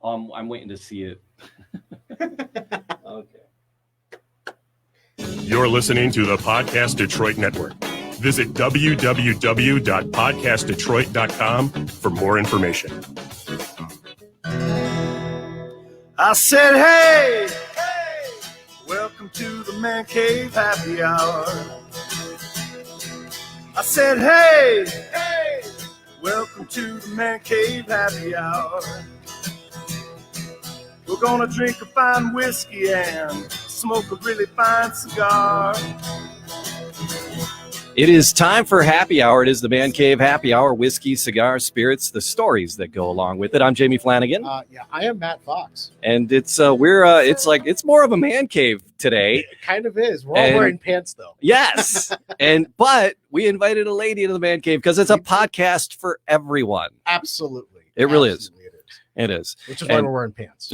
I'm waiting to see it. Okay. You're listening to the Podcast Detroit Network. Visit www.podcastdetroit.com for more information. I said, hey, welcome to the Man Cave Happy Hour. I said, hey, welcome to the Man Cave Happy Hour. We're gonna drink a fine whiskey and smoke a really fine cigar. It is time for happy hour. It is the Man Cave Happy Hour. Whiskey, cigars, spirits, the stories that go along with it. I'm Jamie Flanagan. Yeah, I am Matt Fox. And it's it's more of a man cave today. It kind of is. We're all wearing pants though. Yes. But we invited a lady into the man cave because it's a podcast for everyone. Absolutely. It really is. It is. Which is why we're wearing pants.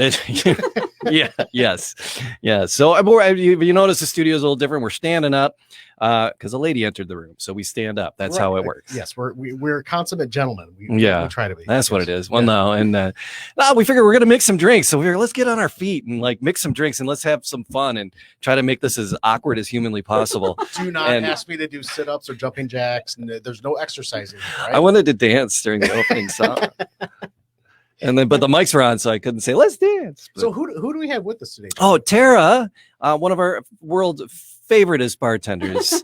Yeah. Yes. Yeah. So you notice the studio is a little different. We're standing up because a lady entered the room. So we stand up. That's how it works. Yes. We're consummate gentlemen. We try to be. That's what it is. Well, no. And we figured we're going to mix some drinks. So we figured let's get on our feet and mix some drinks and let's have some fun and try to make this as awkward as humanly possible. Do not ask me to do sit-ups or jumping jacks. And there's no exercising. Right? I wanted to dance during the opening song. But the mics were on, so I couldn't say, let's dance. But, so who do we have with us today? Oh, Tara, one of our world favoriteest bartenders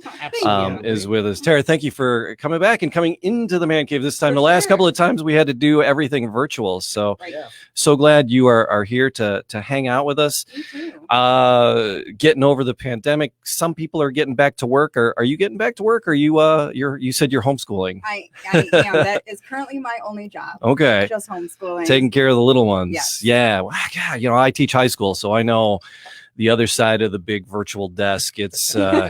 is with us. Tara, thank you for coming back and coming into the Man Cave this time. The last couple of times we had to do everything virtual. So so glad you are here to hang out with us. Getting over the pandemic. Some people are getting back to work. Are you getting back to work? Or you said you're homeschooling? I am. That is currently my only job. Okay. Just homeschooling. Taking care of the little ones. Yes. Yeah. Well, God, I teach high school, so I know the other side of the big virtual desk. It's quite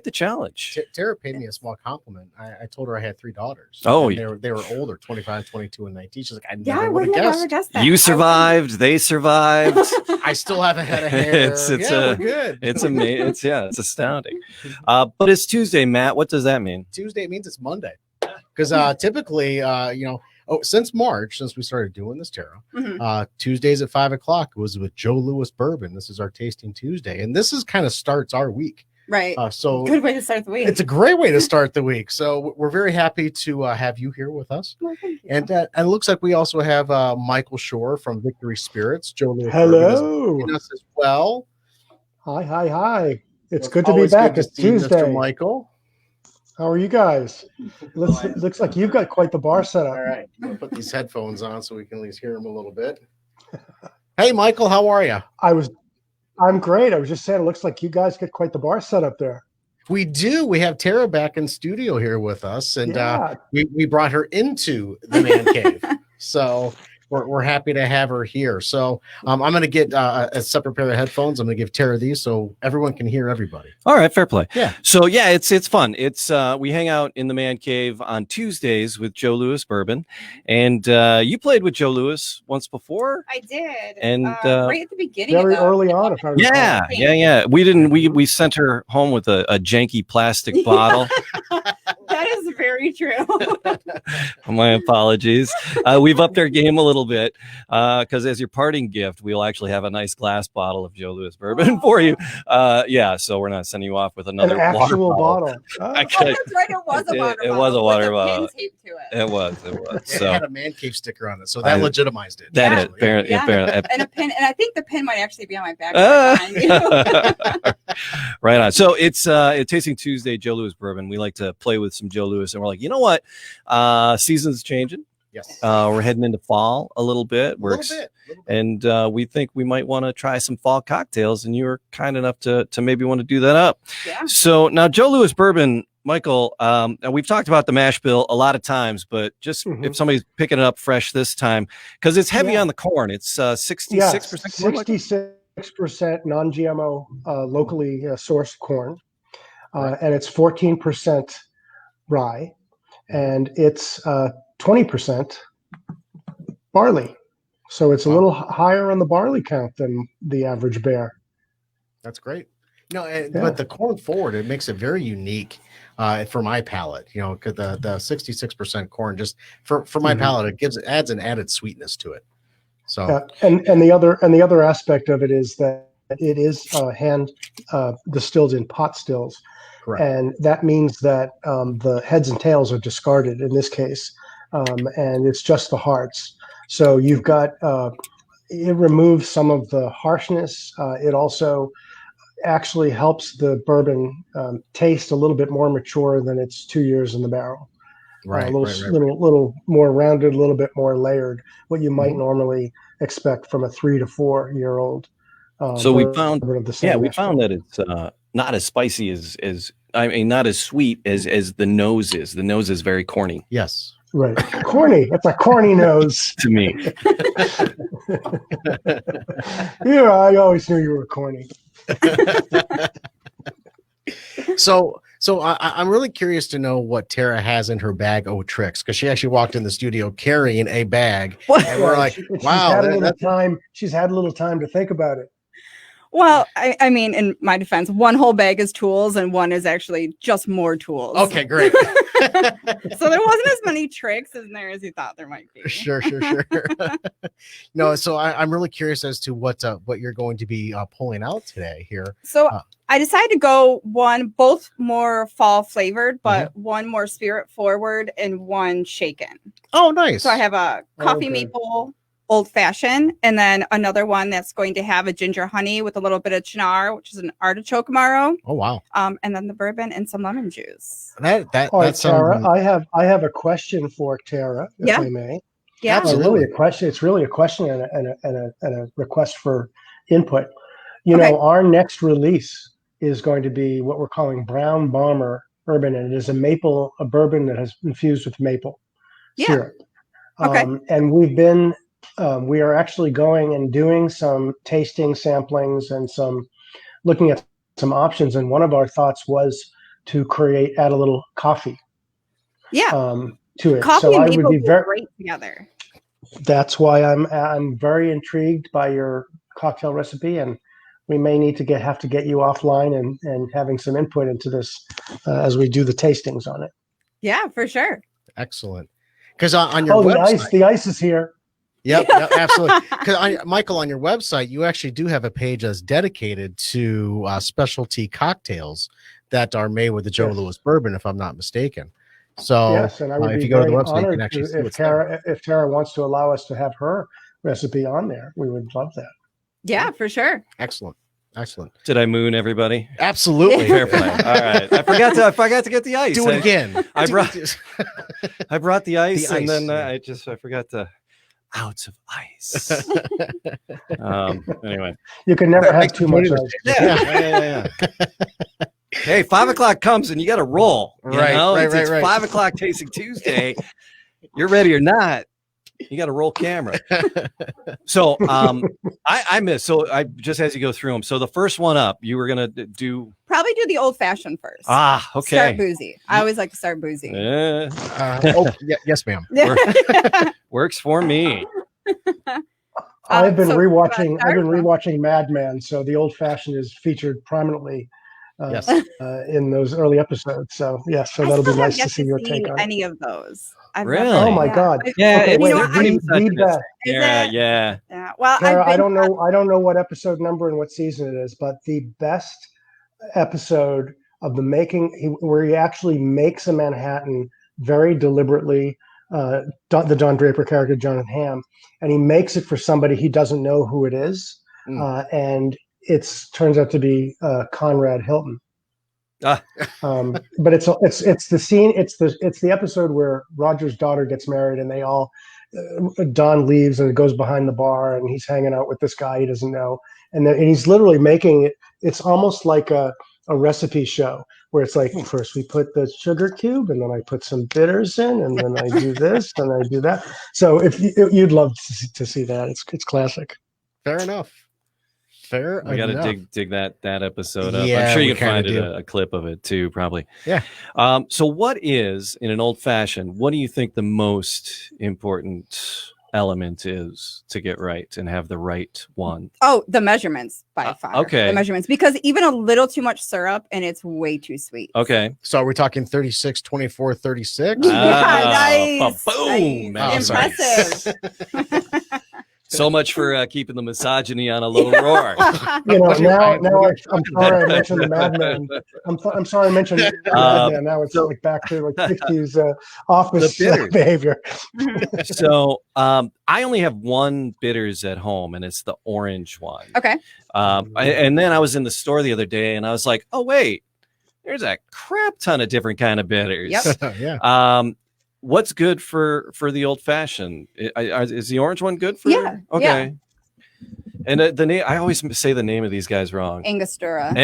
the challenge. Tara paid me a small compliment. I told her I had 3 daughters. Oh, they were older, 25, 22, and 19. She's like, I I never would have ever guessed. guessed that. You survived. They survived. I still haven't had a hair. We're good. It's amazing. It's astounding. But it's Tuesday, Matt. What does that mean? Tuesday means it's Monday. Because typically, since March, since we started doing this, Tara, Tuesdays at 5:00 was with Joe Louis Bourbon. This is our tasting Tuesday, and this is kind of starts our week. Right. So good way to start the week. It's a great way to start the week. So we're very happy to have you here with us. Well, thank you. And it looks like we also have Michael Shore from Victory Spirits. Joe Louis Hello. Bourbon is us as well. Hi. It's good to be back. It's Tuesday. Mr. Michael. How are you guys? Looks like you've got quite the bar set up. All right. We'll put these headphones on so we can at least hear them a little bit. Hey, Michael, how are you? I'm great. I was just saying, it looks like you guys get quite the bar set up there. We do. We have Tara back in studio here with us, and we brought her into the Man Cave. So we're happy to have her here. So I'm going to get a separate pair of headphones. I'm going to give Tara these so everyone can hear everybody. All right, fair play. Yeah. So it's fun. It's we hang out in the Man Cave on Tuesdays with Joe Louis Bourbon, and you played with Joe Louis once before. I did, and right at the beginning. Very early on, if I recall. Yeah. We sent her home with a janky plastic bottle. That is very true. My apologies. We've upped our game a little bit because as your parting gift, we'll actually have a nice glass bottle of Joe Louis Bourbon for you. So we're not sending you off with another actual bottle. That's right. It was a water bottle. It was a water with bottle. Pin taped to it. It was. So it had a Man Cave sticker on it, so that legitimized it. That is apparently. And a pin, and I think the pin might actually be on my back. Right on. So it's Tasting Tuesday, Joe Louis Bourbon. We like to play with some Joe Louis, and we're like, you know what? Season's changing. Yes. We're heading into fall a little bit. And we think we might want to try some fall cocktails, and you were kind enough to maybe want to do that up. Yeah. So now Joe Louis Bourbon, Michael, and we've talked about the mash bill a lot of times, but just if somebody's picking it up fresh this time, because it's heavy on the corn. It's 66%. 66% non-GMO, locally sourced corn, and it's 14% rye, and it's 20% barley. So it's a little higher on the barley count than the average bear. That's great. But the corn forward, it makes it very unique. for my palate. You know, because the 66% corn, just for my palate, it adds an added sweetness to it. So and the other aspect of it is that it is hand distilled in pot stills. correct. And that means that the heads and tails are discarded in this case, and it's just the hearts. So you've got it removes some of the harshness. It also actually helps the bourbon taste a little bit more mature than its 2 years in the barrel. Right, Little more rounded, a little bit more layered. What you might normally expect from a 3 to 4 year old. So we found, of the same we mash found bill. that it's not as spicy as I mean, not as sweet as the nose is. The nose is very corny. Yes. Right, corny. That's a corny nose. To me. Yeah, I always knew you were corny. So I'm really curious to know what Tara has in her bag of tricks, because she actually walked in the studio carrying a bag, and we're like, wow, she's had a little time to think about it. Well, I mean, in my defense, one whole bag is tools and one is actually just more tools. okay, great. So there wasn't as many tricks in there as you thought there might be. Sure. No, so I'm really curious as to what you're going to be pulling out today here. So I decided to go both more fall flavored, but one more spirit forward and one shaken. Oh, nice. So I have a coffee maple old fashioned, and then another one that's going to have a ginger honey with a little bit of chinar, which is an artichoke amaro. Oh wow! And then the bourbon and some lemon juice. All right, Tara. I have a question for Tara, if I may. Yeah, absolutely. It's really a question and a request for input. You know, our next release is going to be what we're calling Brown Bomber Bourbon, and it is a bourbon that has infused with maple syrup. And we are actually going and doing some tasting samplings and looking at some options. And one of our thoughts was to add a little coffee. To it. Coffee so and I maple would be very great together. That's why I'm very intrigued by your cocktail recipe, and we may need to have to get you offline and having some input into this as we do the tastings on it. Yeah, for sure. Excellent. Because on your website, the ice is here. Yep, absolutely. Because Michael, on your website, you actually do have a page that's dedicated to specialty cocktails that are made with the Joe Louis Bourbon, if I'm not mistaken. So yes, and I would if be you go to the very website, you can honored actually see if Tara wants to allow us to have her recipe on there. We would love that. Yeah, for sure. Excellent. Did I moon everybody? Absolutely. Fair play. All right. I forgot to get the ice. Do it again. I brought the ice, and then I forgot the ounce of ice. Anyway, you can never have too much ice. Yeah. Hey, 5 o'clock comes and you got to roll. It's 5 o'clock Tasting Tuesday. You're ready or not, you got to roll camera. So I missed. So I just as you go through them. So the first one up, you were gonna probably do the old fashioned first. Okay. Start boozy. I always like to start boozy. Yes, ma'am. Works for me. I've been rewatching Mad Men, so the old fashioned is featured prominently. In those early episodes. So that'll be nice to see your take on any of those. Really? Oh my God! Yeah. Okay, wait, Yeah. Well, Tara, I don't know what episode number and what season it is, but the best episode of the making, where he actually makes a Manhattan very deliberately, the Don Draper character, Jonathan Hamm, and he makes it for somebody he doesn't know who it is, and turns out to be Conrad Hilton. But it's the scene. It's the episode where Roger's daughter gets married, and they all Don leaves and goes behind the bar, and he's hanging out with this guy he doesn't know, and he's literally making it. It's almost like a recipe show where it's like, first we put the sugar cube, and then I put some bitters in, and then I do this, and I do that. So you'd love to see that, it's classic. Fair enough. I got to dig that episode up. Yeah, I'm sure you can find a clip of it too, probably. Yeah. So what is, in an old fashioned, what do you think the most important element is to get right and have the right one? Oh, the measurements by far. Okay. The measurements, because even a little too much syrup and it's way too sweet. Okay. So are we talking 36, 24, 36? Nice. Boom. Nice. Nice. Impressive. So much for keeping the misogyny on a low roar. Now I'm sorry I mentioned the Madman. I'm sorry I mentioned Madman. Now it's like back to like 50s office behavior. So I only have one bitters at home, and it's the orange one. Okay. And then I was in the store the other day, and I was like, oh wait, there's a crap ton of different kind of bitters. Yep. Yeah. What's good for the old fashioned? Is the orange one good for? Yeah. Okay. Yeah. And the name, I always say the name of these guys wrong. Angostura.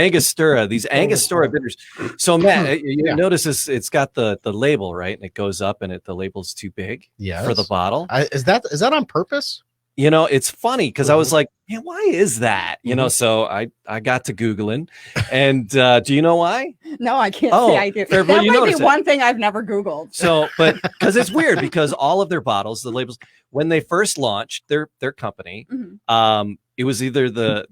These Angostura bitters. So Matt, you notice this, it's got the label, right? And it goes up and the label's too big for the bottle. Is that on purpose? It's funny because I was like, man, why is that? So I got to Googling, and do you know why? No, I can't say I do. That might be one thing I've never Googled. So, but because it's weird, because all of their bottles, the labels, when they first launched their company, it was either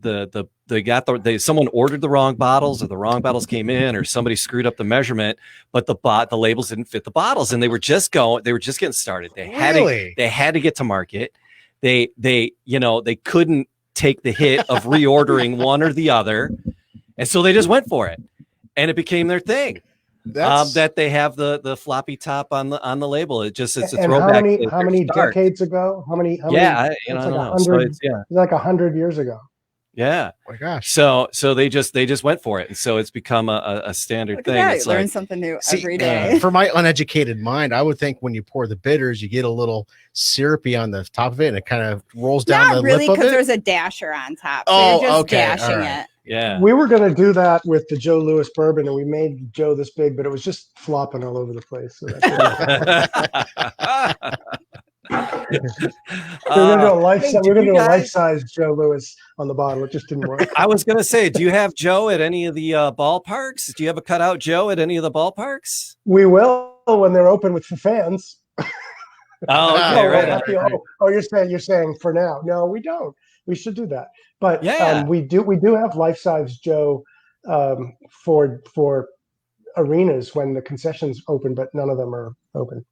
someone ordered the wrong bottles, or the wrong bottles came in, or somebody screwed up the measurement, but the labels didn't fit the bottles, and they were just getting started. They had to get to market. They couldn't take the hit of reordering one or the other, and so they just went for it, and it became their thing. That they have the floppy top on the label. It's a throwback. How many decades ago? How many? I don't know. So it's like 100 years ago. Yeah. Oh my gosh. So they just went for it, and so it's become a standard thing. It's learn something new every day. For my uneducated mind, I would think when you pour the bitters, you get a little syrupy on the top of it, and it kind of rolls down the lip of it. Not really, because there's a dasher on top. So you're just dashing it. Yeah. We were going to do that with the Joe Louis Bourbon, and we made Joe this big, but it was just flopping all over the place. So we're going to do a life-size Joe Louis on the bottle. It just didn't work. I was going to say, do you have Joe at any of the ballparks? Do you have a cutout Joe at any of the ballparks? We will when they're open with the fans. Oh, okay, right. You're saying for now? No, we don't. We should do that. But we do have life-size Joe for arenas when the concessions open, but none of them are open.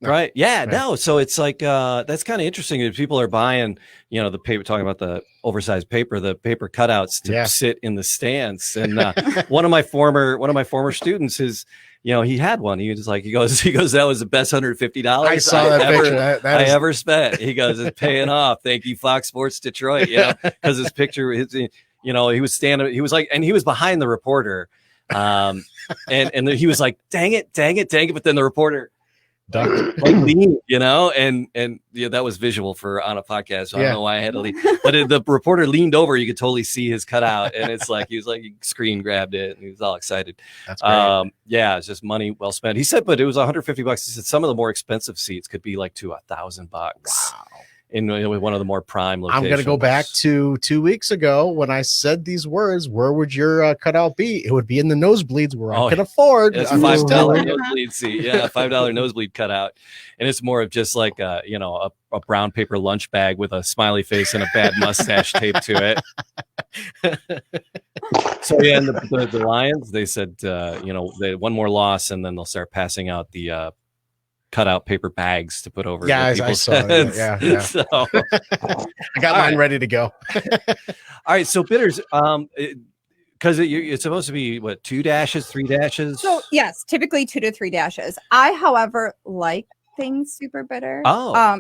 Right. Yeah. Right. No. So it's like that's kind of interesting. If people are buying, the paper, talking about the oversized paper, the paper cutouts to sit in the stands. And one of my former students is, he had one. He was like, he goes, that was the best $150 I saw that picture. I ever spent. He goes, it's paying off. Thank you, Fox Sports Detroit. Because his picture, he was standing. He was like, and he was behind the reporter, and he was like, dang it. But then the reporter. Lean, and that was visual for on a podcast. So I don't know why I had to lean, but the reporter leaned over. You could totally see his cutout, and it's like he was like he screen grabbed it, and he was all excited. That's great. It's just money well spent. He said, but it was $150. He said some of the more expensive seats could be like to $1,000. Wow. In one of the more prime locations. I'm going to go back to 2 weeks ago when I said these words. Where would your cutout be? It would be in the nosebleeds where I can afford. It's $5 nosebleed seat. Yeah, $5 nosebleed cutout. And it's more of just like a brown paper lunch bag with a smiley face and a bad mustache taped to it. So and the Lions, they said they had one more loss, and then they'll start passing out the cut out paper bags to put over. Yeah, I saw that. Yeah. So I got mine ready to go. All right. So bitters, because it's supposed to be 2 dashes, 3 dashes. So yes, typically 2 to 3 dashes. I, however, like things super bitter.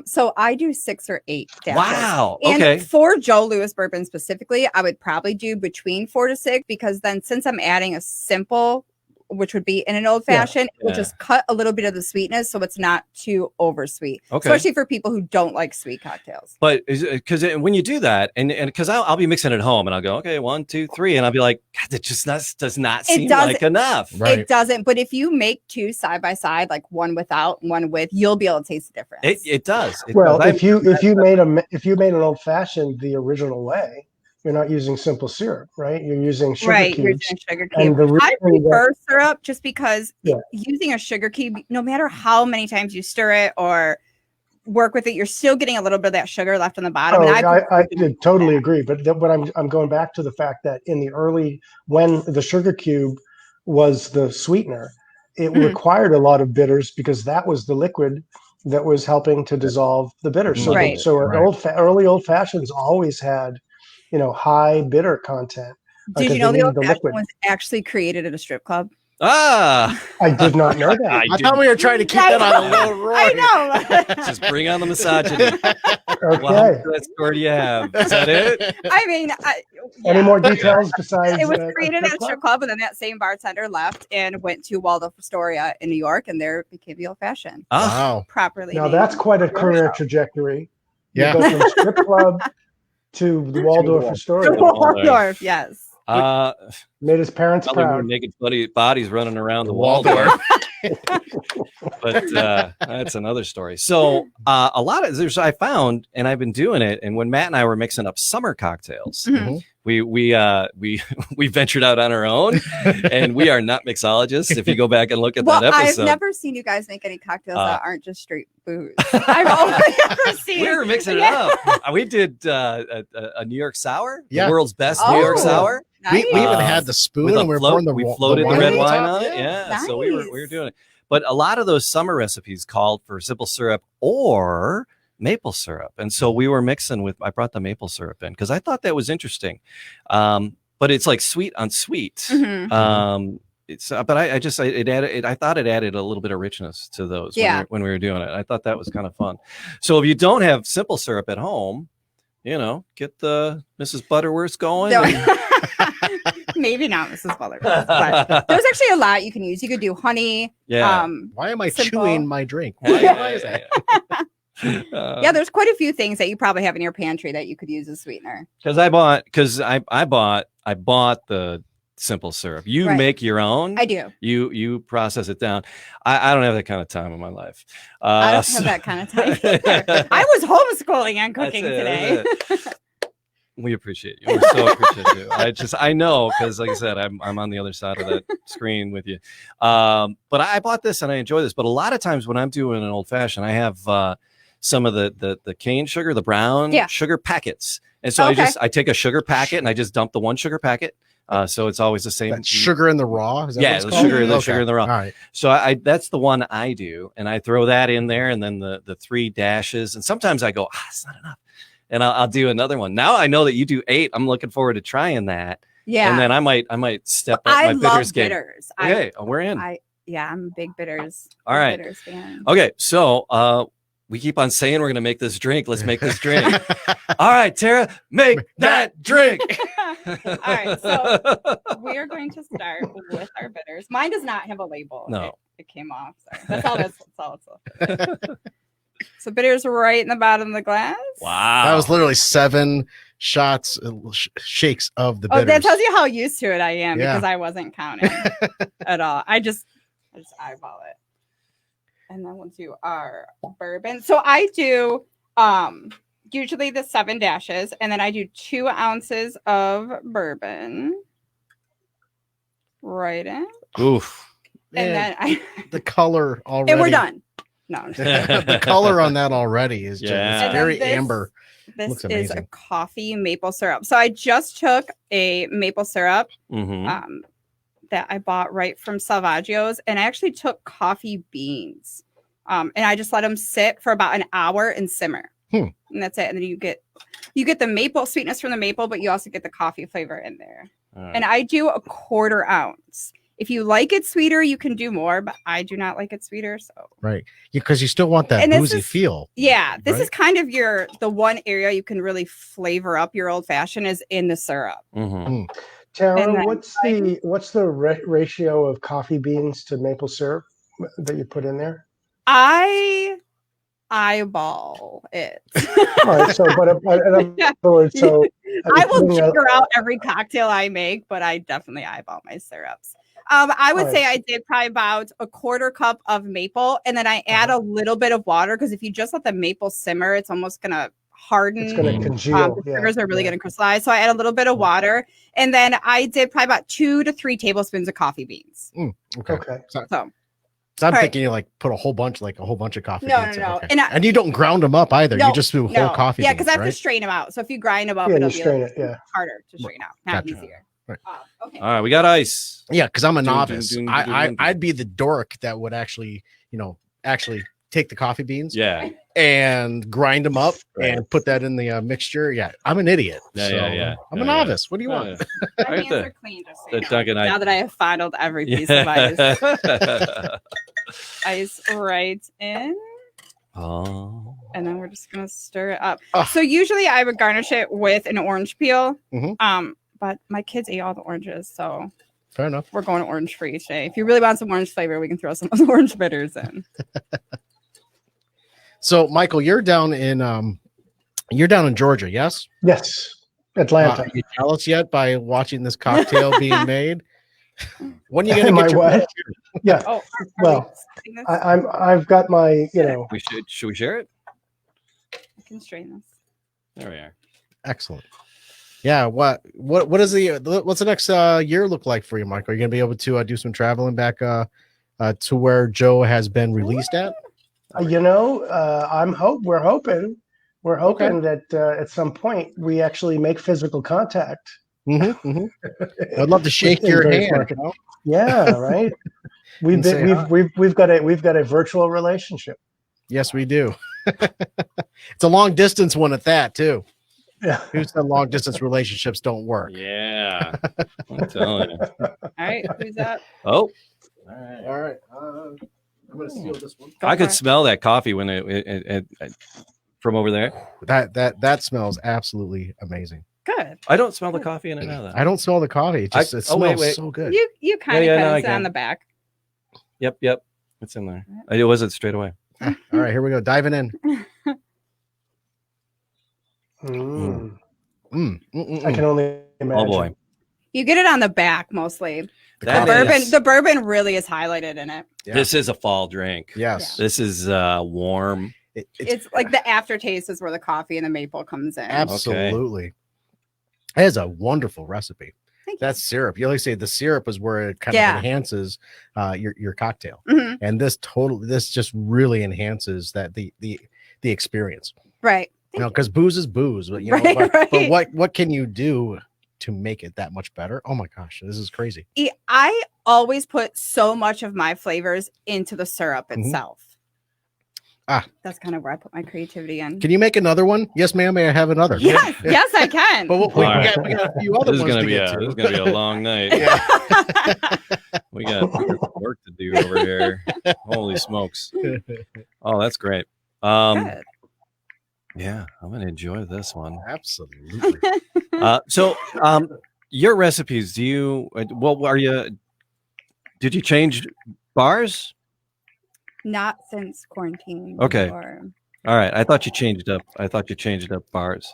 So I do 6 or 8 dashes. Wow. And for Joe Louis Bourbon specifically, I would probably do between 4 to 6, because then since I'm adding a simple, which would be in an old fashioned, it will just cut a little bit of the sweetness, so it's not too over sweet, especially for people who don't like sweet cocktails. But because when you do that, and because I'll be mixing at home, and I'll go 1, 2, 3, and I'll be like, God, that just does not seem like enough. Right. It doesn't. But if you make 2 side by side, like one without, one with, you'll be able to taste the difference. It does. If you made an old fashioned the original way, you're not using simple syrup, right? You're using sugar cubes. You're using sugar cube. I prefer syrup just because using a sugar cube, no matter how many times you stir it or work with it. You're still getting a little bit of that sugar left on the bottom. Oh, And I did totally agree. But I'm going back to the fact that in the early, when the sugar cube was the sweetener, it required a lot of bitters because that was the liquid that was helping to dissolve the bitters. So, Right. early old fashions always had, high bitter content. Did you know the old liquid? fashioned was actually created at a strip club? I did not know that. I thought we were trying to keep that on a low roll. I know. Just bring on the misogyny. Okay. Well, how much of that story do you have? Is that it? I mean, Any more details besides? It was created at a strip club, and then that same bartender left and went to Waldorf Astoria in New York, and there it became the old fashioned. Wow. Properly. Now named. that's quite a career trajectory. Yeah. You go from strip club to the Waldorf Astoria. Waldorf, yes. Made his parents Probably more proud. naked bodies running around the Waldorf. But that's another story. So a lot of I found, and I've been doing it. And when Matt and I were mixing up summer cocktails, we ventured out on our own, and we are not mixologists. If you go back and look at that episode, I've never seen you guys make any cocktails that aren't just straight booze. I've only ever seen. We were mixing it up. We did a New York sour, Yeah. the world's best New York sour. Nice. We even had the spoon With a and we were float, pouring we floated the wine red on wine top. on it. Yeah, so we were Nice. doing it. But a lot of those summer recipes called for simple syrup or maple syrup, and so we were mixing with. I brought the maple syrup in because I thought that was interesting. But it's like sweet on sweet. Mhm. But I thought it added a little bit of richness to those when we were doing it. I thought that was kind of fun. So if you don't have simple syrup at home, get the Mrs. Butterworth going. No. Maybe not Mrs. Butterworth, but there's actually a lot you can use. You could do honey. Yeah. Why am I Simple. chewing my drink? Yeah, Why is that? Yeah, there's quite a few things that you probably have in your pantry that you could use as sweetener. Because I bought the simple syrup. You make your own. I do. You process it down. I don't have that kind of time in my life. I don't have that kind of time either. I was homeschooling and cooking today. We appreciate you. We're so appreciative. I know because, like I said, I'm on the other side of that screen with you. But I bought this and I enjoy this. But a lot of times when I'm doing an old fashioned, I have some of the cane sugar, the brown sugar packets, and so I take a sugar packet and I just dump the one sugar packet. So it's always the same. That sugar in the raw. Is that Yeah, what it's the sugar in the raw. All right. So that's the one I do, and I throw that in there, and then the 3 dashes, and sometimes I go, it's not enough. And I'll do another one. Now I know that you do 8. I'm looking forward to trying that. Yeah. And then I might step up my bitters game. Okay, we're in. I'm a big bitters. All right. Bitters fan. Okay, so we keep on saying we're gonna make this drink. Let's make this drink. All right, Tara, make that drink. All right, so we are going to start with our bitters. Mine does not have a label. No, it came off. Sorry. That's all. That's all. So bitters right in the bottom of the glass. Wow, that was literally 7 shots, shakes of the bitters. Oh, that tells you how used to it I am because I wasn't counting at all. I just eyeball it. And then we'll do our bourbon. So I do usually the 7 dashes, and then I do 2 ounces of bourbon. Right in. Oof. And then the color already. And we're done. No. The color on that already is just very amber. This is a coffee maple syrup. So I just took a maple syrup that I bought right from Salvaggio's, and I actually took coffee beans. And I just let them sit for about an hour and simmer. And that's it. And then you get the maple sweetness from the maple, but you also get the coffee flavor in there. And I do a 1/4 ounce. If you like it sweeter, you can do more, but I do not like it sweeter. So because you still want that boozy feel. Yeah, this is kind of the one area you can really flavor up your old fashioned is in the syrup. Tara, what's the ratio of coffee beans to maple syrup that you put in there? I eyeball it. All right, so in other words, I will figure out every cocktail I make, but I definitely eyeball my syrups. I would say I did probably about a 1/4 cup of maple, and then I add a little bit of water because if you just let the maple simmer, it's almost gonna harden. It's gonna congeal. The sugars are really gonna crystallize. So I add a little bit of water, and then I did probably about 2 to 3 tablespoons of coffee beans. Okay. So So I'm All right. thinking you like put a whole bunch of coffee No, beans. no, no. Okay. And you don't ground them up either. No, You just do whole coffee Yeah, beans, because I have right? to strain them out. So if you grind them up, Yeah, it'll you be strain it. Yeah. harder to strain out, not Gotcha. easier. Right. Okay. All right, we got ice. Yeah, because I'm a Dun, dun, novice. dun, dun, dun, dun. I'd be the dork that would actually take the coffee beans Yeah. and grind them up Right. and put that in the mixture. Yeah, I'm an idiot. Yeah, so yeah. I'm a novice. What do you want? My I hands got are clean, just so the you know. Dunkin' Now that I have fondled every piece of ice. Ice right in. Oh. And then we're just gonna stir it up. Ugh. So usually I would garnish it with an orange peel. Mhm. But my kids ate all the oranges, so Fair enough. we're going orange free today. If you really want some orange flavor, we can throw some orange bitters in. So, Michael, you're down in Georgia, yes? Yes. Atlanta. Are you jealous yet by watching this cocktail being made? When are you gonna Am get I your what? Yeah. Oh, Well, I've got my, Should we share it? I can strain this. There we are. Excellent. Yeah. What's the next year look like for you, Michael? Are you gonna be able to do some traveling back to where Joe has been released at? we're hoping that at some point we actually make physical contact. I'd love to shake in your various hand. markets. Yeah, right. We've got a virtual relationship. Yes, we do. It's a long distance one at that too. Yeah. Who said long distance relationships don't work? Yeah. I'm telling you. All right, who's up? Oh. All right. I'm gonna steal this one. I could smell that coffee when it from over there. That smells absolutely amazing. Good. I don't smell the coffee in it now. I don't smell the coffee. It smells so good. You kind of no, I sit on can. the back. Yep. It's in there. It wasn't straight away. All right, here we go. Diving in. I can only imagine. Oh boy. You get it on the back mostly. That is- The bourbon really is highlighted in it. Yeah. This is a fall drink. Yes. This is warm. It's like the aftertaste is where the coffee and the maple comes in. Absolutely. That is a wonderful recipe. Thank you. That's syrup. You always say the syrup is where it kind of enhances your cocktail. Mhm. And this just really enhances the experience. Right. Because booze is booze, but but what can you do to make it that much better? Oh my gosh, this is crazy. I always put so much of my flavors into the syrup itself. That's kind of where I put my creativity in. Can you make another one? Yes, ma'am. May I have another? Yes, yes, I can. But we got a few other This is ones gonna to be get to. this is gonna be a long night. We got work to do over here. Holy smokes! Oh, that's great. Good. Yeah, I'm gonna enjoy this one. Absolutely. So, your recipes? Did you change bars? Not since quarantine. Okay. Or... All right. I thought you changed up bars.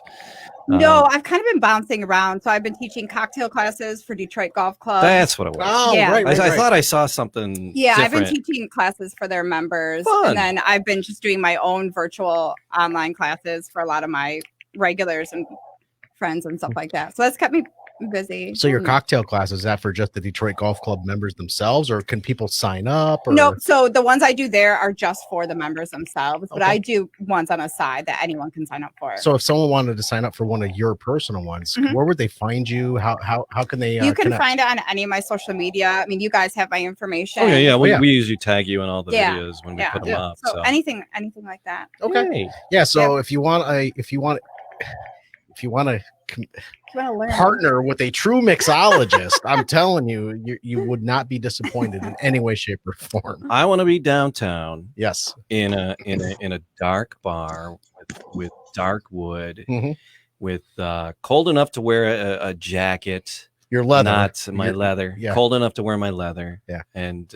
No, I've kind of been bouncing around. So I've been teaching cocktail classes for Detroit Golf Club. That's what it was. Oh, Yeah. right. I thought I saw something. Yeah, I've different. been teaching classes for their members. Fun. And then I've been just doing my own virtual online classes for a lot of my regulars and friends and stuff like that. So that's kept me busy. So your cocktail class, is that for just the Detroit Golf Club members themselves, or can people sign up? Or... Nope. So the ones I do there are just for the members themselves, but Okay. I do ones on a side that anyone can sign up for. So if someone wanted to sign up for one of your personal ones, Mhm. where would they find you? How can they? You can connect? find it on any of my social media. I mean, you guys have my information. Oh yeah. We yeah. we usually tag you in all the Yeah. videos when we Yeah. put them up. So anything like that. Okay. Hey. Yeah. So if you want to If you want to learn. partner with a true mixologist, I'm telling you, you would not be disappointed in any way, shape, or form. I want to be downtown Yes. in a dark bar with dark wood, Mhm. with cold enough to wear a jacket. Your leather. Not my Your- leather. yeah. Cold enough to wear my leather. Yeah. And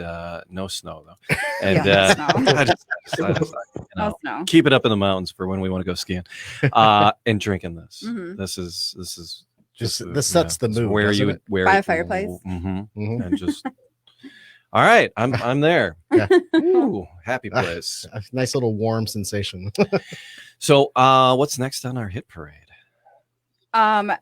no snow though. And Yeah, no snow. I just, No snow. keep it up in the mountains for when we want to go skiing. And drinking this. Mhm. This is This just sets the it's mood, where doesn't you would it? wear By a it. fireplace. Mhm. Mhm. And just all right. I'm there. Yeah. Ooh, happy place. A nice little warm sensation. So what's next on our hit parade?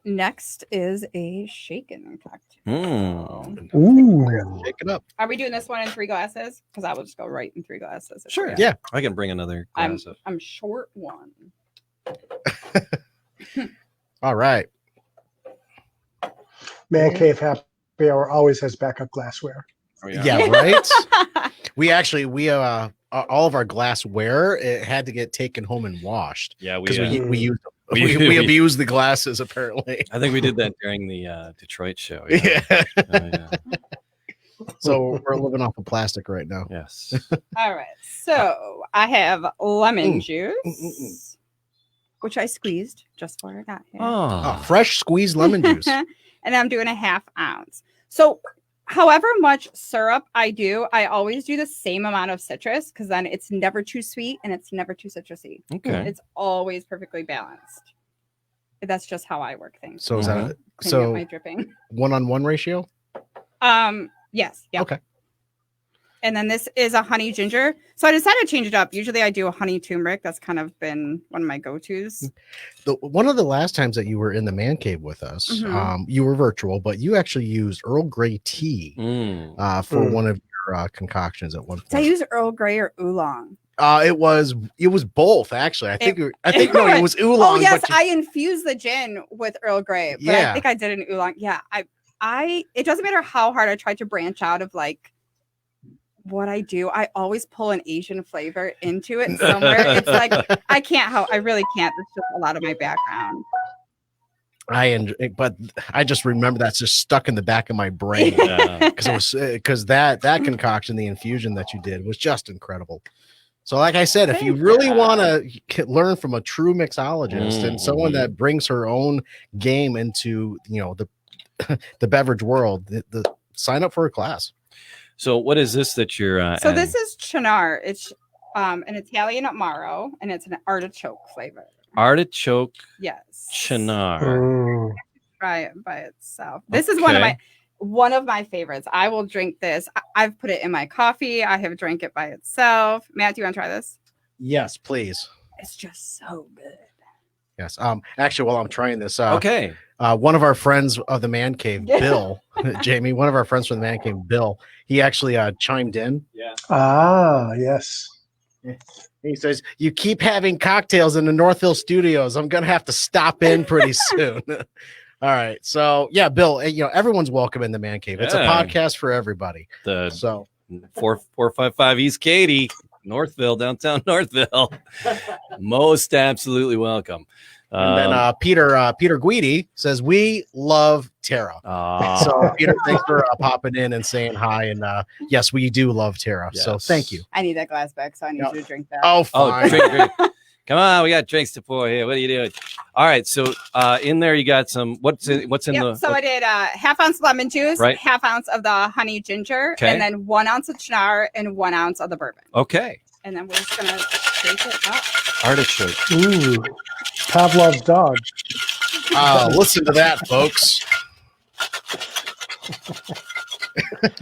Next is a shaken cocktail. Ooh. Shake it up. Are we doing this one in 3 glasses? Because I will just go right in 3 glasses. Sure. Yeah. Yeah. I can bring another glass up. I'm short one. All right. Man Cave Happy Hour always has backup glassware. Oh, Yeah, right. we all of our glassware, it had to get taken home and washed Yeah, because we we abused the glasses apparently. I think we did that during the Detroit show. Yeah. Yeah. So we're living off of plastic right now. Yes. All right. So I have lemon juice, which I squeezed just before I got here. Oh, fresh squeezed lemon juice. And I'm doing a 1/2 ounce. So however much syrup I do, I always do the same amount of citrus because then it's never too sweet and it's never too citrusy. Okay. It's always perfectly balanced. That's just how I work things. So is that Cleaning up my dripping. 1-on-1 ratio? Yes. Yeah. Okay. And then this is a honey ginger. So I decided to change it up. Usually I do a honey turmeric. That's kind of been one of my go-tos. One of the last times that you were in the man cave with us, you were virtual, but you actually used Earl Grey tea for one of your concoctions at one point. Did I use Earl Grey or oolong? It was both actually. I think it was oolong. Oh yes, but I infused the gin with Earl Grey, but I think I did an oolong. Yeah, I it doesn't matter how hard I try to branch out of like what I do. I always pull an Asian flavor into it somewhere. It's like I can't help. I really can't. It's just a lot of my background. But I just remember that's just stuck in the back of my brain because that concoction, the infusion that you did, was just incredible. So, like I said, if you really want to learn from a true mixologist and someone that brings her own game into the beverage world, sign up for a class. So, what is this that you're? So this is Chinar. It's an Italian amaro, and it's an artichoke flavor. Artichoke. Yes. Chinar. Try it by itself. This is one of my favorites. I will drink this. I've put it in my coffee. I have drank it by itself. Matt, do you want to try this? Yes, please. It's just so good. Yes. Actually, while I'm trying this, Okay. One of our friends of the man cave, Bill, Jamie, one of our friends from the man cave, Bill, he actually chimed in. Yeah. Ah, yes. He says, "You keep having cocktails in the Northville studios. I'm gonna have to stop in pretty soon." All right. So yeah, Bill, everyone's welcome in the man cave. It's a podcast for everybody. So 4455 East Katy, Northville, downtown Northville. Most absolutely welcome. And then Peter Guidi says, "We love Tara." So Peter, thanks for popping in and saying hi. And yes, we do love Tara. Yes. So thank you. I need that glass back, so I need you to drink that. Oh, fine. Drink. Come on, we got drinks to pour here. What are you doing? All right, so in there you got some. What's in the? So I did a 1/2 ounce lemon juice, right. 1/2 ounce of the honey ginger, and then 1 ounce of Chinar and 1 ounce of the bourbon. Okay. And then we're just gonna shake it up. Artichoke. Ooh, Pavlov's dog. Listen to that, folks.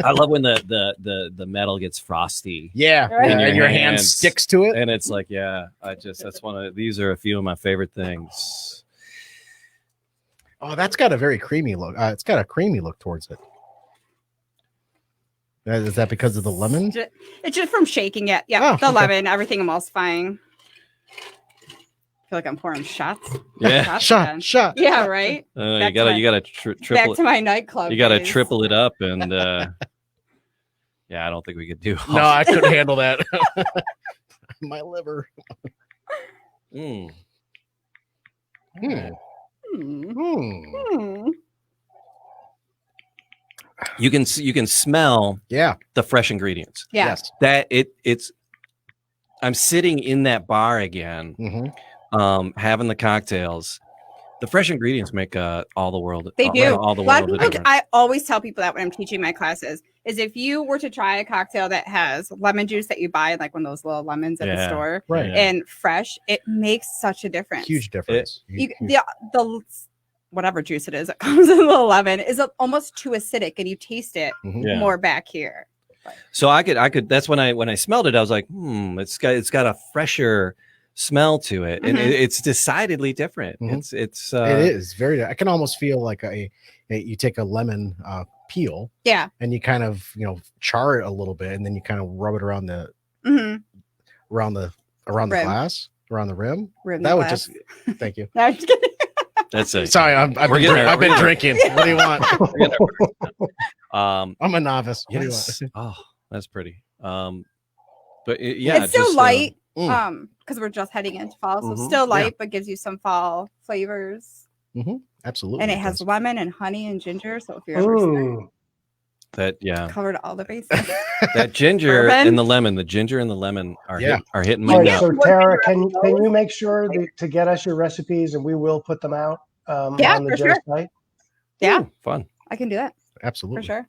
I love when the metal gets frosty. Yeah, Right. and your hand sticks to it, and it's like, these are a few of my favorite things. Oh, that's got a very creamy look. It's got a creamy look towards it. Is that because of the lemon? It's just from shaking it. Yeah, the lemon, everything emulsifying. I feel like I'm pouring shots. Yeah, shot. Yeah, right. You gotta triple. Back to my nightclub. You gotta days. triple it up, and yeah, I don't think we could do. No, I couldn't handle that. My liver. Mm. You can smell the fresh ingredients. Yeah. Yes. That it's I'm sitting in that bar again, having the cocktails. The fresh ingredients make all the world. They do. All the a lot of world people. different. I always tell people that when I'm teaching my classes is if you were to try a cocktail that has lemon juice that you buy like one of those little lemons at the store, right, and fresh, it makes such a difference. Huge difference. The whatever juice it is that comes in the lemon is almost too acidic, and you taste it more back here. So I could. That's when I smelled it. I was like, it's got a fresher smell to it, and it's decidedly different. Mhm. It is very. I can almost feel like you take a lemon peel, and you kind of char it a little bit, and then you kind of rub it around the around the glass, around the rim. That would just thank you. No, I'm just kidding. That's it. Sorry, I've been drinking. What do you want? I'm a novice. What do you want? Oh, that's pretty. But it's still light. Because we're just heading into fall, so still light, but gives you some fall flavors. Absolutely. And it has lemon and honey and ginger. So if you're ever covered all the bases. That ginger and the lemon, are hitting my nose. So Tara, can you make sure to get us your recipes, and we will put them out on the Joe site? Yeah, fun. I can do that. Absolutely, for sure.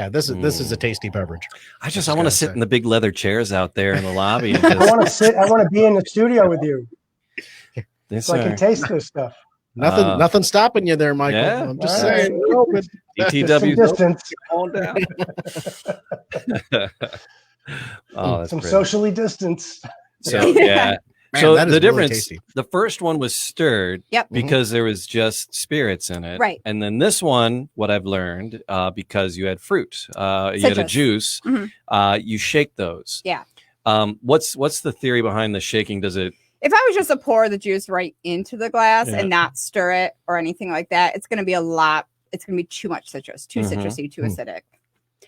This is a tasty beverage. I want to sit in the big leather chairs out there in the lobby. I want to be in the studio with you, so I can taste this stuff. Nothing stopping you there, Michael. Yeah, I'm just saying. We're open. ETW distance. Down. That's some great. Socially distanced. So Man, so the difference, really the first one was stirred because there was just spirits in it. Right. And then this one, what I've learned, because you had fruit, you had a juice, you shake those. Yeah. What's the theory behind the shaking? Does it? If I was just to pour the juice right into the glass and not stir it or anything like that, it's going to be it's going to be too much citrus, too citrusy, too acidic.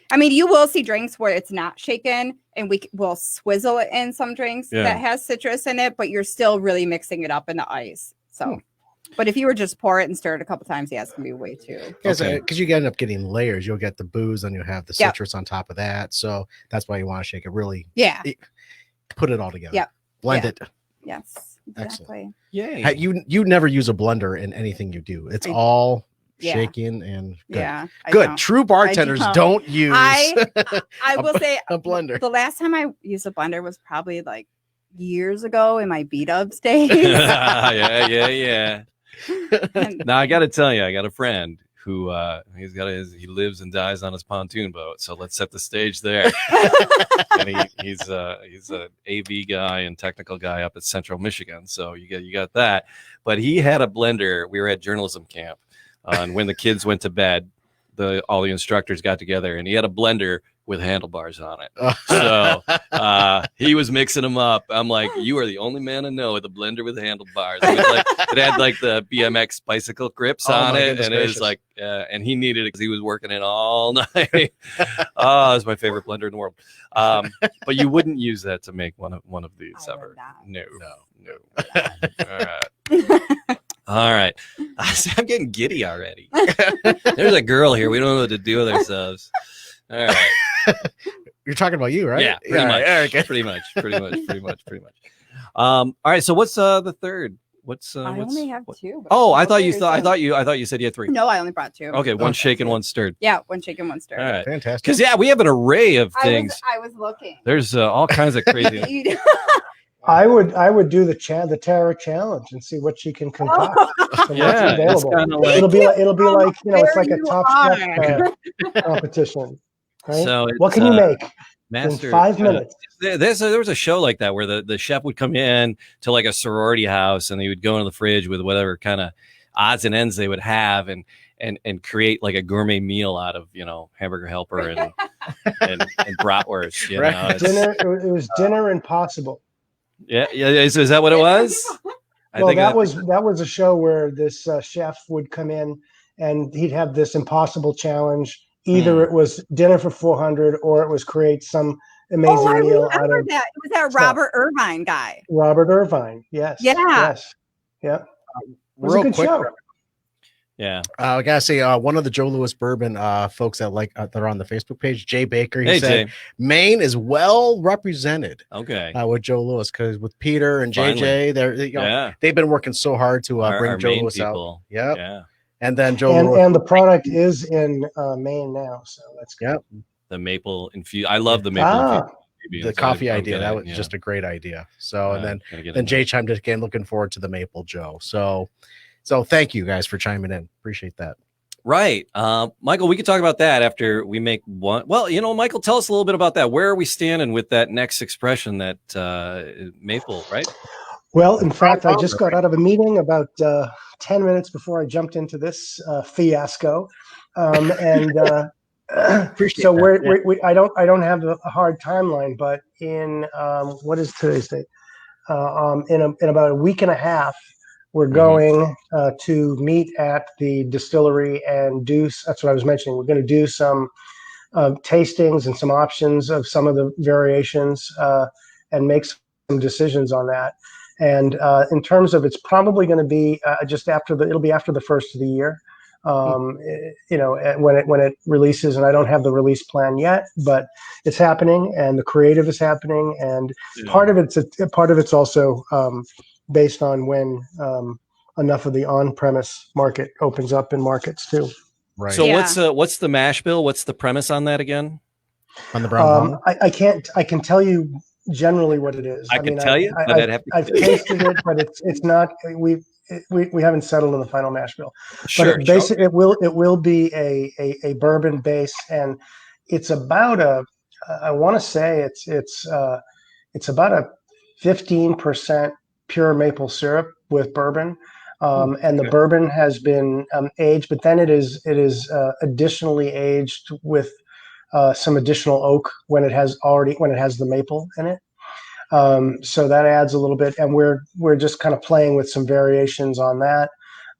I mean, you will see drinks where it's not shaken, and we will swizzle it in some drinks that has citrus in it, but you're still really mixing it up in the ice. So, but if you were just pour it and stir it a couple times, it's going to be way too. Because you end up getting layers. You'll get the booze, and you'll have the citrus on top of that. So that's why you want to shake it really. Yeah. Put it all together. Yep. Blend it. Yes. Exactly. Yay. You never use a blender in anything you do. It's all shaking and good. Yeah. Good. True bartenders don't use I will say a blender. The last time I used a blender was probably like years ago in my B-dubs days. yeah. Now I got to tell you, I got a friend who he lives and dies on his pontoon boat. So let's set the stage there. And he's a AV guy and technical guy up at Central Michigan. So you got that. But he had a blender. We were at journalism camp, and when the kids went to bed, all the instructors got together, and he had a blender with handlebars on it. So he was mixing them up. I'm like, you are the only man I know with a blender with handlebars. It had like the BMX bicycle grips on it, and it was like, and he needed it because he was working it all night. It's my favorite blender in the world. But you wouldn't use that to make one of these ever. No. All right. I'm getting giddy already. There's a girl here. We don't know what to do with ourselves. All right. You're talking about you, right? Yeah, pretty much. Okay. Pretty much. All right. So what's the third? I only have two. Oh, I thought you said you had three. No, I only brought two. Okay, one shaken, one stirred. Yeah, one shaken, one stirred. All right, fantastic. Because we have an array of things. I was looking. There's all kinds of crazy. I would do the Tara challenge and see what she can concoct. Yeah, it's like, it'll be like it's like a Top Chef competition. Right? So what can you make in 5 minutes? There was a show like that where the chef would come in to like a sorority house, and he would go into the fridge with whatever kind of odds and ends they would have, and create like a gourmet meal out of Hamburger Helper and bratwurst. It was Dinner Impossible. Yeah. Is that what it was? Well, that was a show where this chef would come in, and he'd have this impossible challenge. Either it was dinner for 400, or it was create some amazing meal out of that. It was that Robert Irvine guy. Robert Irvine, yes. Yeah. Yes. Yeah. It was a good show. Yeah. I gotta say, one of the Joe Louis Bourbon folks that are on the Facebook page, Jay Baker, he said Maine is well represented. Okay. With Joe Louis, because with Peter and JJ, they've been working so hard to bring Joe Louis out. Yep. Yeah. And then and the product is in Maine now, so that's good. Yep. The maple infused. I love the maple infused. The coffee idea, that was just a great idea. So and then Jay chimed in again, looking forward to the maple Joe. So thank you guys for chiming in. Appreciate that. Right. Michael, we could talk about that after we make one. Well, Michael, tell us a little bit about that. Where are we standing with that next expression, that maple, right? Well, in fact, I just got out of a meeting about 10 minutes before I jumped into this fiasco. So I don't have a hard timeline, but in what is today's date? In about a week and a half, we're going to meet at the distillery and that's what I was mentioning. We're going to do some tastings and some options of some of the variations and make some decisions on that. And in terms of, it's probably going to be it'll be after the first of the year, when it releases. And I don't have the release plan yet, but it's happening, and the creative is happening, and part of it's also based on when enough of the on-premise market opens up in markets too. Right. So what's the mash bill? What's the premise on that again? On the brown bottle? I can tell you generally what it is. I've tasted it, but it's not. We haven't settled on the final mash bill. Sure. But it will be a bourbon base, and it's about I want to say it's about a 15% pure maple syrup with bourbon. And the bourbon has been aged, but then it is additionally aged with some additional oak when it has the maple in it. So that adds a little bit, and we're just kind of playing with some variations on that,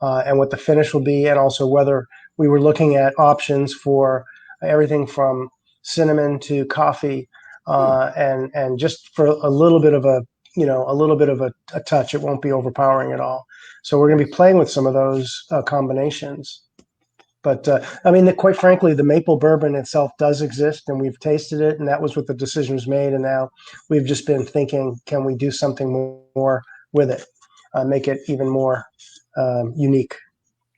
and what the finish will be, and also whether we were looking at options for everything from cinnamon to coffee, and just for a little bit of a touch. It won't be overpowering at all. So we're going to be playing with some of those combinations. But quite frankly, the maple bourbon itself does exist, and we've tasted it, and that was what the decision was made. And now we've just been thinking, can we do something more with it, make it even more unique?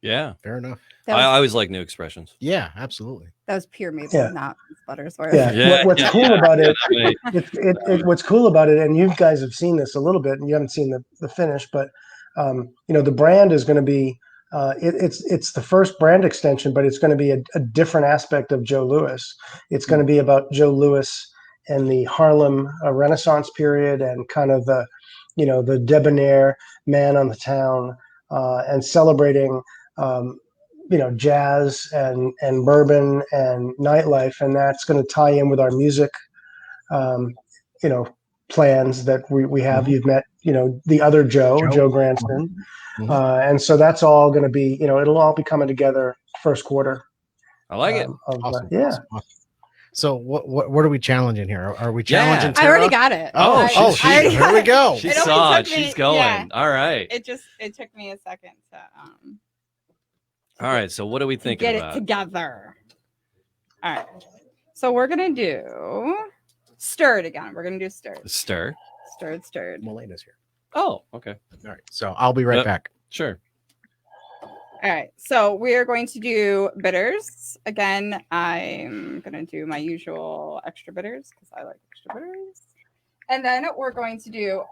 Yeah, fair enough. I always like new expressions. Yeah, absolutely. That was pure maple, not Buttersworth. What's cool about it? What's cool about it, and you guys have seen this a little bit, and you haven't seen the finish, but the brand is going to be. It's the first brand extension, but it's going to be a different aspect of Joe Louis. It's going to be about Joe Louis and the Harlem Renaissance period, and kind of the debonair man on the town, and celebrating jazz and bourbon and nightlife, and that's going to tie in with our music plans that we have. You've met the other Joe Granston. And so that's all going to be, it'll all be coming together first quarter. I like it. Awesome. Yeah. So what are we challenging here? Are we challenging? I already got it. Here we go. She saw it. She's going. Yeah. All right. It took me a second to all right. So what are we thinking about? Get it together. All right. So we're gonna do stirred again. We're gonna do stirred. Stirred. Melena's here. Oh, okay. All right. So I'll be right back. Sure. All right. So we are going to do bitters. Again, I'm going to do my usual extra bitters because I like extra bitters. And then we're going to do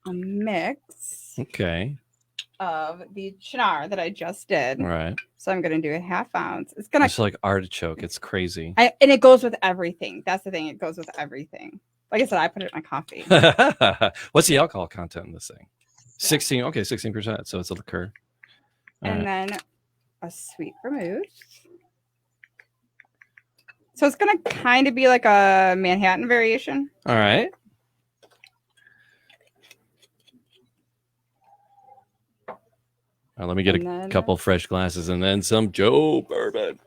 a mix. Okay. Of the Chinar that I just did. All right. So I'm going to do a half ounce. It's like artichoke. It's crazy. And it goes with everything. That's the thing. It goes with everything. Like I said, I put it in my coffee. What's the alcohol content in this thing? 16. Okay, 16%. So it's a liqueur. And then a sweet vermouth. So it's going to kind of be like a Manhattan variation. All right. Let me get a couple fresh glasses and then some Joe Bourbon.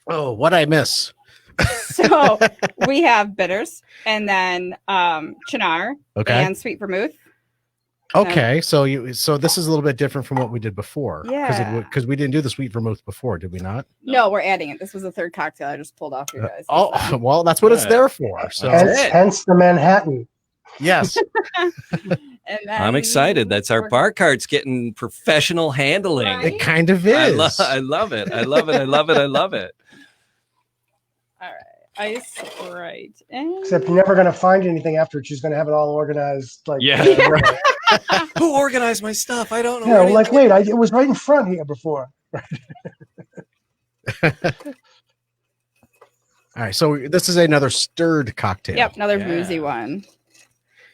Oh, what I miss. So we have bitters and then Chinar and sweet vermouth. Okay, so this is a little bit different from what we did before. Yeah. Because we didn't do the sweet vermouth before, did we not? No, we're adding it. This was the third cocktail I just pulled off you guys. Oh, well, that's what it's there for. So hence the Manhattan. Yes. I'm excited. That's our bar cart's getting professional handling. Right? It kind of is. I love it. I love it. I love it. I love it. All right. Ice right in. Except you're never going to find anything after. She's going to have it all organized. Like, Who organized my stuff? I don't know. Yeah, where like, anything wait, it was right in front here before. All right, so this is another stirred cocktail. Yep, another boozy one.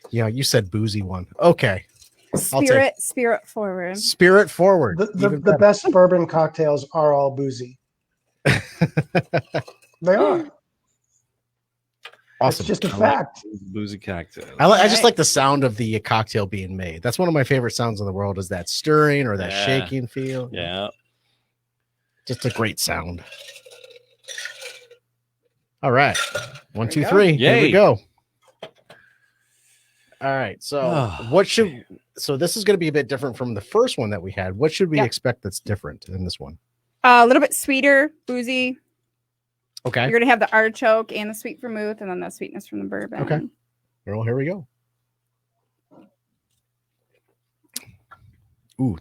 Yeah, you said boozy one. Okay. Spirit forward. Spirit forward. The best bourbon cocktails are all boozy. They are. Awesome. It's just a fact. boozy cocktail. I just like the sound of the cocktail being made. That's one of my favorite sounds in the world, is that stirring or that shaking feel. Yeah. Just a great sound. All right. 1, 2, 3. Here we go. All right. So so this is going to be a bit different from the first one that we had. What should we expect that's different in this one? A little bit sweeter, boozy. Okay. You're going to have the artichoke and the sweet vermouth, and then the sweetness from the bourbon. Okay. Well, here we go. Ooh,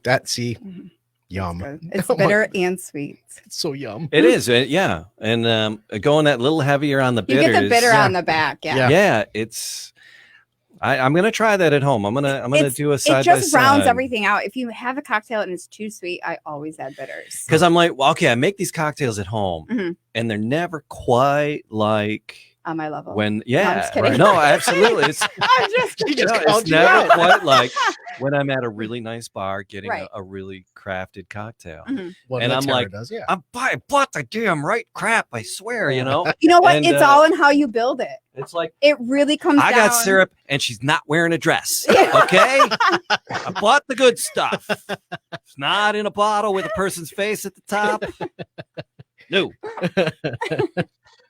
yum. It's bitter and sweet. It's so yum. It is, yeah. And going that little heavier on the bitters. You get the bitter on the back, Yeah, it's. I'm gonna try that at home. I'm gonna do a side. It just rounds everything out. If you have a cocktail and it's too sweet, I always add bitters. Because I'm like, well, okay, I make these cocktails at home, and they're never quite like on my level. When no, I'm just kidding. No, absolutely. It's I'm just it's never quite like when I'm at a really nice bar getting a really crafted cocktail. Well, and I'm Tara like, does, I bought the damn right crap, I swear, You know what? And, it's all in how you build it. It's like it really comes I down. got syrup and she's not wearing a dress. Okay. I bought the good stuff. It's not in a bottle with a person's face at the top. No.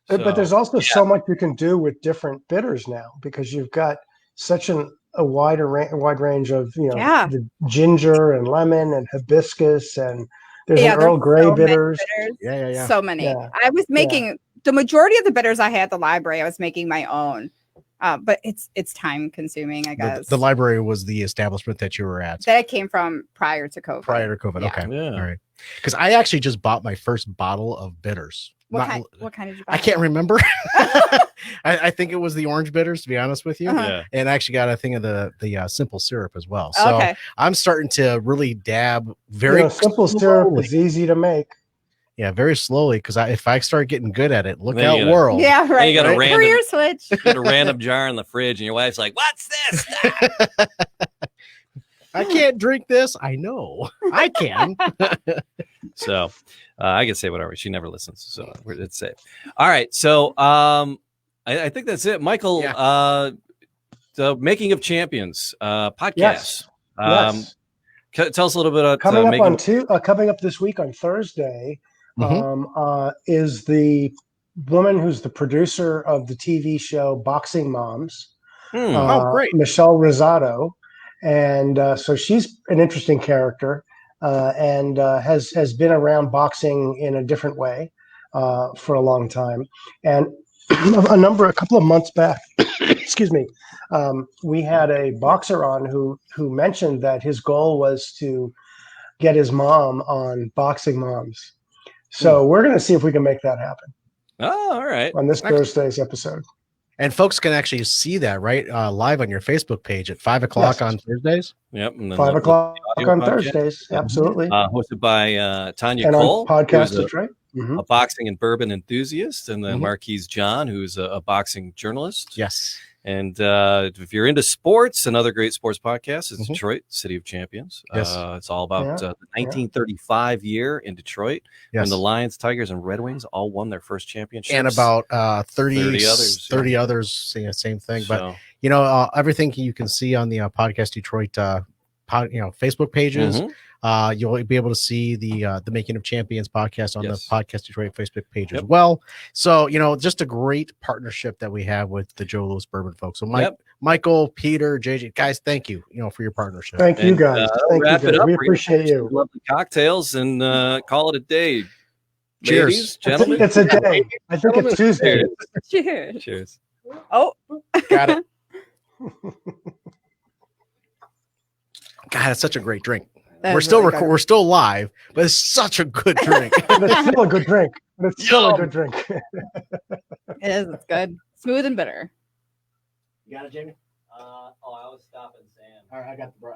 But there's also so much you can do with different bitters now, because you've got such a wide range of the ginger and lemon and hibiscus, and there's an Earl Grey bitters. Yeah. So many. Yeah. I was making the majority of the bitters I had at the library. I was making my own, but it's time consuming. I guess the library was the establishment that you were at. That I came from prior to COVID. Okay. Yeah. All right. Because I actually just bought my first bottle of bitters. What kind did you buy? I can't remember. I think it was the orange bitters, to be honest with you. And I actually got a thing of the simple syrup as well. So I'm starting to really dab very simple syrup is easy to make. Yeah, very slowly, because if I start getting good at it, look out, world. Yeah, right. You got a random career switch. You got a random jar in the fridge, and your wife's like, "What's this?" I can't drink this. I know I can. So I can say whatever. She never listens, so it's safe. All right. So I think that's it, Michael. The Making of Champions podcast. Yes. Tell us a little bit about coming up this week on Thursday. Is the woman who's the producer of the TV show Boxing Moms. Great. Michelle Rosado. And so she's an interesting character and has been around boxing in a different way for a long time. And a couple of months back, excuse me, we had a boxer on who mentioned that his goal was to get his mom on Boxing Moms. So we're going to see if we can make that happen. Oh, all right. On this Thursday's episode. And folks can actually see that live on your Facebook page at 5 o'clock on Thursdays. Yep. And 5 o'clock on Thursdays. Absolutely. Hosted by Tanya and Cole. On Podcast Detroit. A boxing and bourbon enthusiast. And then Marquise John, who's a boxing journalist. Yes. And if you're into sports, another great sports podcast is Detroit, City of Champions. Yes. It's all about the 1935 year in Detroit when the Lions, Tigers, and Red Wings all won their first championship. And about 30 others, same thing. So, but, everything you can see on the Podcast Detroit Facebook pages. You'll be able to see the Making of Champions podcast on the Podcast Detroit Facebook page as well. So, just a great partnership that we have with the Joe Louis Bourbon folks. So Michael, Peter, JJ, guys, thank you, for your partnership. Thank you guys. Thank you guys. We appreciate you. Lovely cocktails and call it a day. Cheers. Ladies, gentlemen. It's a day. I think it's Tuesday. Cheers. Cheers. Oh, got it. God, it's such a great drink. We're still live, but it's such a good drink. It's still a good drink. It's still a good drink. It is. It's good. Smooth and bitter. You got it, Jamie? I was stopping Sam. All right, I got the.